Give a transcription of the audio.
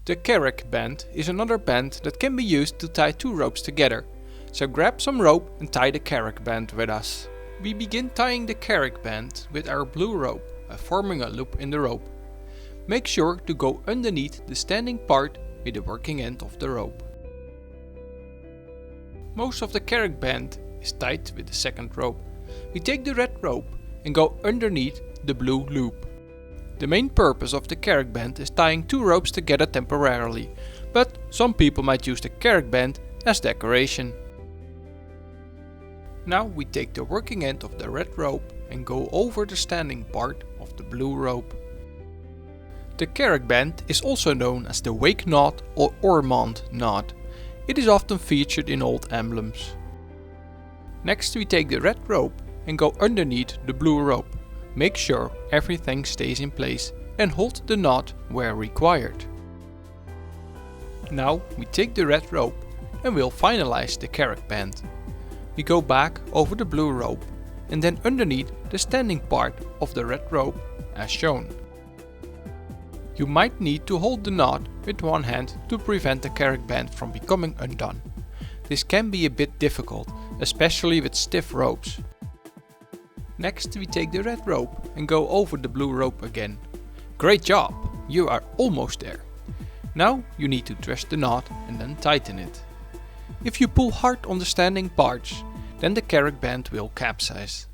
The carrack band is another band that can be used to tie two ropes together. So grab some rope and tie the carrack band with us. We begin tying the carrack band with our blue rope by forming a loop in the rope. Make sure to go underneath the standing part with the working end of the rope. Most of the carrack band is tied with the second rope. We take the red rope and go underneath the blue loop. The main purpose of the carrack band is tying two ropes together temporarily, but some people might use the carrack band as decoration. Now we take the working end of the red rope and go over the standing part of the blue rope. The carrack band is also known as the wake knot or Ormond knot. It is often featured in old emblems. Next we take the red rope and go underneath the blue rope. Make sure everything stays in place and hold the knot where required. Now we take the red rope and we'll finalize the carrack band. We go back over the blue rope and then underneath the standing part of the red rope as shown. You might need to hold the knot with one hand to prevent the carrack band from becoming undone. This can be a bit difficult, especially with stiff ropes. Next we take the red rope and go over the blue rope again. Great job! You are almost there. Now you need to twist the knot and then tighten it. If you pull hard on the standing parts, then the carrack band will capsize.